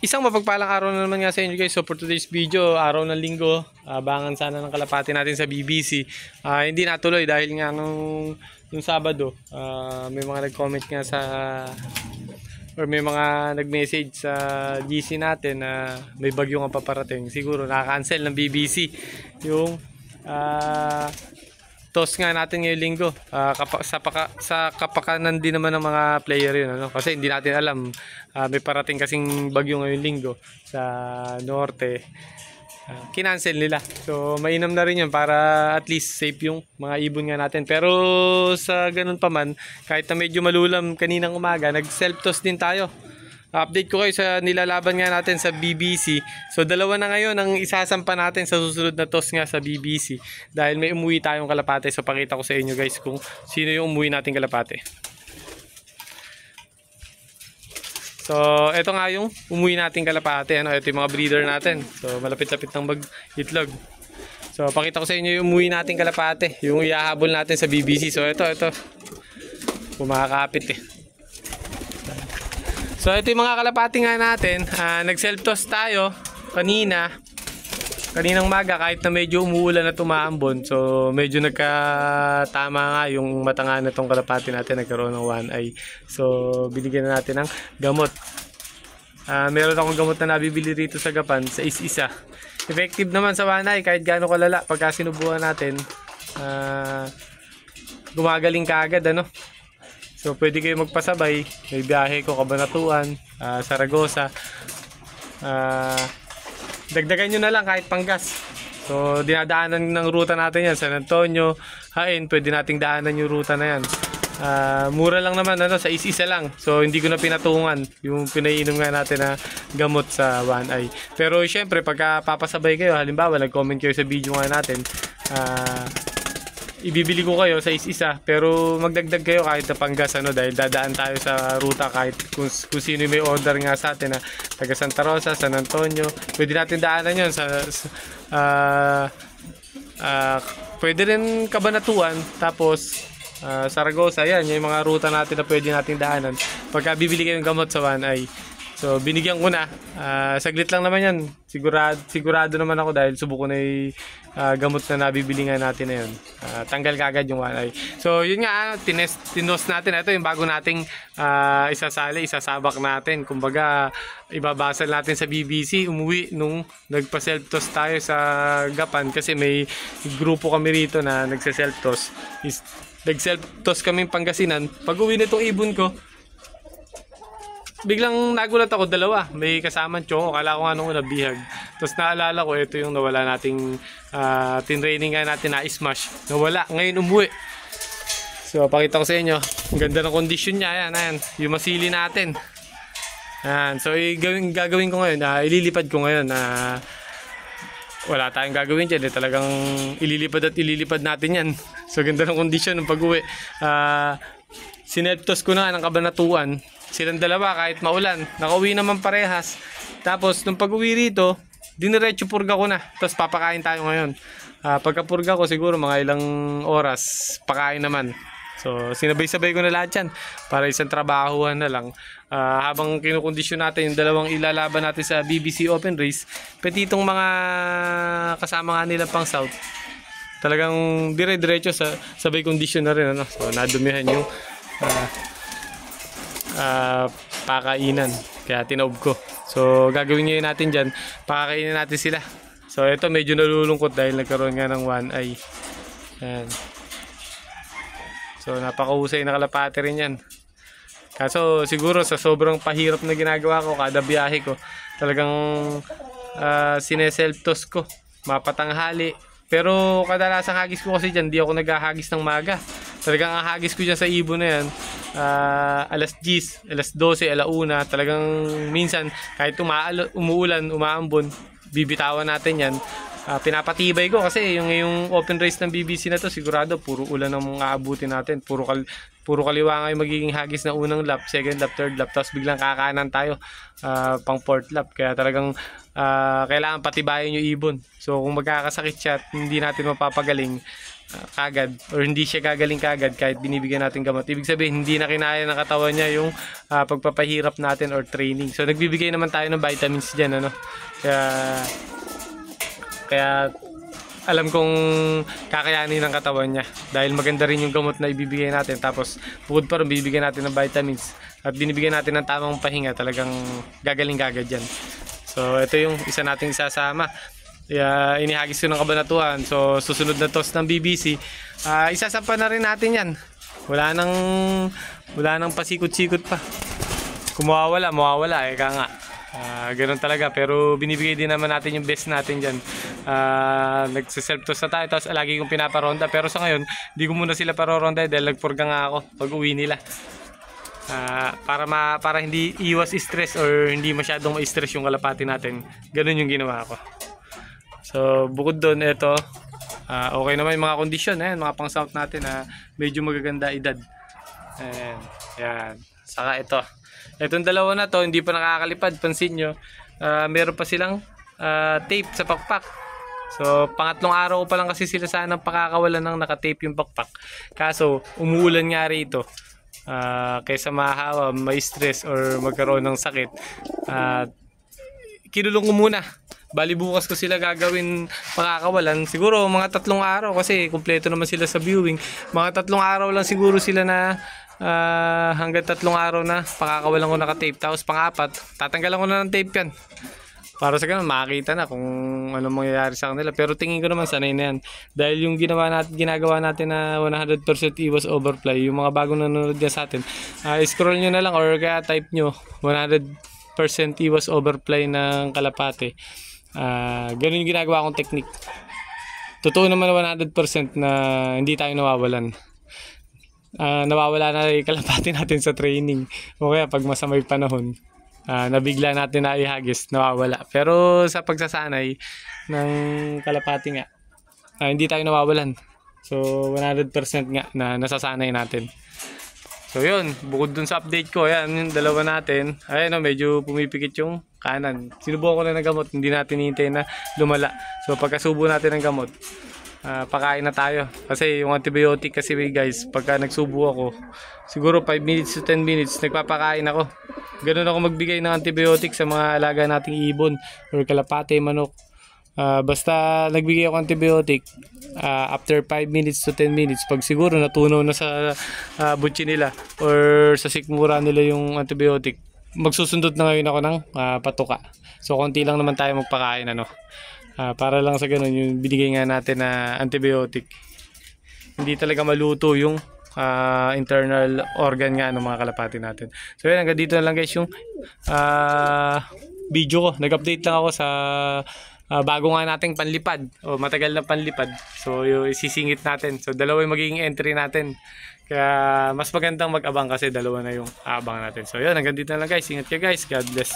Isang mapagpalang araw na naman nga sa inyo guys. So for today's video, araw ng linggo, abangan sana ng kalapati natin sa BBC. Hindi natuloy dahil nga nung Sabado, may mga nag-comment nga or may mga nag-message sa GC natin na may bagyo nga paparating. Siguro naka-cancel ng BBC yung toss nga natin ngayong linggo. Sa kapakanan din naman ng mga player yun, ano? Kasi hindi natin alam, may parating kasing bagyo ngayong linggo sa norte. Kinancel nila, so mainam na rin yun para at least safe yung mga ibon nga natin. Pero sa ganun pa man, kahit na medyo malulam kaninang umaga, nag self toss din tayo. Update ko kayo sa nilalaban nga natin sa BBC. So dalawa na ngayon ang isasampa natin sa susunod na toss nga sa BBC, dahil may umuwi tayong kalapate. So pakita ko sa inyo guys kung sino yung umuwi nating kalapate. So ito nga yung umuwi nating kalapate, ano? Ito yung mga breeder natin. So malapit-lapit ng mag-itlog. So pakita ko sa inyo yung umuwi nating kalapate, yung ihahabol natin sa BBC. So ito kumakapit eh. So ito yung mga kalapati nga natin. Nag self toss tayo kaninang maga, kahit na medyo umuulan at umaambon. So medyo nagkatama nga yung mata nga na itong kalapati natin, nagkaroon ng one eye. So binigyan na natin ng gamot. Meron akong gamot na nabibili rito sa Gapan sa isa. Effective naman sa one eye kahit gaano kalala. Pagka sinubukan natin, gumagaling kaagad, ano? So pwede kayo magpasabay. May biyahe ko Cabanatuan, Saragosa. Dagdagan nyo na lang kahit panggas. So dinadaanan ng ruta natin yan, San Antonio, Hain. Pwede nating daanan yung ruta na yan. Mura lang naman, ano, sa isa lang. So hindi ko na pinatungan yung pinainom nga natin na gamot sa one eye. Pero syempre pagka papasabay kayo, halimbawa nag-comment kayo sa video nga natin, ibibili ko kayo sa isa, pero magdagdag kayo kahit na panggas, ano, dahil dadaan tayo sa ruta kahit kung sino may order nga sa atin na taga Santa Rosa, San Antonio. Pwede natin daanan yun pwede rin Cabanatuan, tapos Saragosa. Yan yung mga ruta natin na pwede natin daanan pagka bibili kayong gamot sa one eye. So binigyan ko na, saglit lang naman yan. Sigurado naman ako dahil subok ko na yung gamot na nabibili nga natin na yun. Tanggal kagad yung one eye. So yun nga, tinos natin. Ito yung bago nating isasabak natin. Kumbaga ibabasal natin sa BBC. Umuwi nung nagpa-self toss tayo sa Gapan, kasi may grupo kami rito na nagsa-self toss. Nag-self toss kaming Pangasinan. Pag uwi nitong ibon ko, biglang nagulat ako, dalawa. May kasamang chongo. Kala ko nga nung una bihag. Tapos naalala ko, ito yung nawala nating tinraining nga natin na smash. Nawala. Ngayon umuwi. So pakita ko sa inyo. Ang ganda ng kondisyon niya. Ayan. Yung masili natin. Ayan. So gagawin ko ngayon. Ililipad ko ngayon. Wala tayong gagawin dyan. Talagang ililipad natin yan. So ganda ng kondisyon ng pag-uwi. Sinelptos ko na ng Cabanatuan. Silang dalawa kahit maulan, nakauwi naman parehas. Tapos nung pag-uwi rito, diniretso purga ko na. Tapos papakain tayo ngayon. Pagka-purga ko siguro mga ilang oras, pakain naman. So sinabay-sabay ko na lahat yan para isang trabahuhan na lang. Habang kinukondisyon natin yung dalawang ilalaban natin sa BBC Open Race, pati itong mga kasama nga nila pang South, talagang dire-diretso sa sabay kondisyon na rin, ano? So nadumihan yung pakainan, kaya tinaob ko. So gagawin ngayon natin dyan, pakakainin natin sila. So ito medyo nalulungkot dahil nagkaroon nga ng one eye. Ayan. So napakahusay na kalapate rin yan. Kaso siguro sa sobrang pahirap na ginagawa ko kada biyahe ko, talagang sineself toss ko mapatanghali. Pero kadalasan hagis ko kasi dyan, di ako naghahagis ng maga. Talagang ang hagis ko dyan sa ibon na yan, alas 10, alas 12, alauna. Talagang minsan kahit umuulan, umaambon, bibitawan natin yan. Pinapatibay ko kasi yung open race ng BBC na to, sigurado puro ulan ang mga aabutin natin. Puro kaliwa nga yung magiging hagis na unang lap, second lap, third lap, tapos biglang kakanan tayo pang fourth lap. Kaya talagang kailangan patibayin yung ibon. So kung magkakasakit siya at hindi natin mapapagaling, kagad or hindi siya gagaling kagad kahit binibigyan natin gamot. Ibig sabihin, hindi na kinaya ng katawan niya yung pagpapahirap natin or training. So, nagbibigay naman tayo ng vitamins dyan, ano? Kaya alam kong kakayanin ng katawan niya dahil maganda rin yung gamot na ibibigay natin. Tapos, bukod pa rin, bibigyan natin ng vitamins at binibigyan natin ng tamang pahinga. Talagang gagaling kagad yan. So, ito yung isa nating isasama. Inihagis ko ng kabanatuan. So, susunod na toss ng BBC, isasampa na rin natin yan. Wala nang pasikot-sikot pa. Kung mawawala, eka nga. Ganun talaga, pero binibigay din naman natin yung best natin dyan. Nagsiself-toss na tayo, tapos lagi kong pinaparonda. Pero sa ngayon, hindi ko muna sila paroronda dahil nagpurga nga ako pag uwi nila. Para hindi iwas stress or hindi masyadong ma-stress yung kalapati natin. Ganun yung ginawa ko. So, bukod doon, ito, okay naman yung mga kondisyon, mga pang-south natin na medyo magaganda edad. Ayan, yan. Saka ito. Itong dalawa na to, hindi pa nakakalipad, pansin nyo. Meron pa silang tape sa pakpak. So, pangatlong araw pa lang kasi sila sanang pakakawalan ng nakatape yung pakpak. Kaso, umuulan nga rito. Kaysa mahawa, may stress or magkaroon ng sakit. Kinulong ko muna. Bali bukas ko sila gagawin pakakawalan. Siguro mga 3 araw kasi kumpleto naman sila sa viewing. Mga 3 araw lang siguro sila na hanggang 3 araw na pakakawalan ko nakatape. Tapos pang-4, tatanggalan ko na ng tape yan. Para sa ganun, makakita na kung ano mangyayari sa kanila. Pero tingin ko naman sanay na yan. Dahil yung ginagawa natin na 100% iwas overfly, yung mga bagong nanonood dyan sa atin, scroll nyo na lang or kaya type nyo 100% iwas overfly ng kalapate. Ganun yung ginagawa kong technique. Totoo naman 100% na hindi tayo nawawalan. Nawawala na yung kalapate natin sa training. O kaya pag masamay panahon, nabigla natin na ihagis, nawawala. Pero sa pagsasanay ng kalapati nga, hindi tayo nawawalan. So 100% nga na nasasanay natin. So yun, bukod dun sa update ko, ayan yung dalawa natin. Ayan medyo pumipikit yung kanan. Sinubukan ko na ng gamot, hindi natin hintay na lumala. So pagkasubo natin ng gamot, pakain na tayo. Kasi yung antibiotic kasi guys, pagka nagsubo ako, siguro 5 minutes to 10 minutes, nagpapakain ako. Ganun ako magbigay ng antibiotic sa mga alaga nating ibon or kalapate, manok. Basta nagbigay ako antibiotic after 5 minutes to 10 minutes, pag siguro natunaw na sa butchi nila or sa sikmura nila yung antibiotic, magsusundot na ngayon ako ng patuka. So konti lang naman tayo magpakain para lang sa ganun yung binigay nga natin na antibiotic. Hindi talaga maluto yung internal organ nga ng mga kalapati natin. So yun, hanggang dito na lang guys yung video ko. Nag-update lang ako sa bago nga nating panlipad o matagal na panlipad. So yung isisingit natin. So dalawa yung magiging entry natin. Kaya mas magandang mag-abang kasi dalawa na yung abang natin. So yun, hanggang dito na lang guys. Ingat kayo guys. God bless.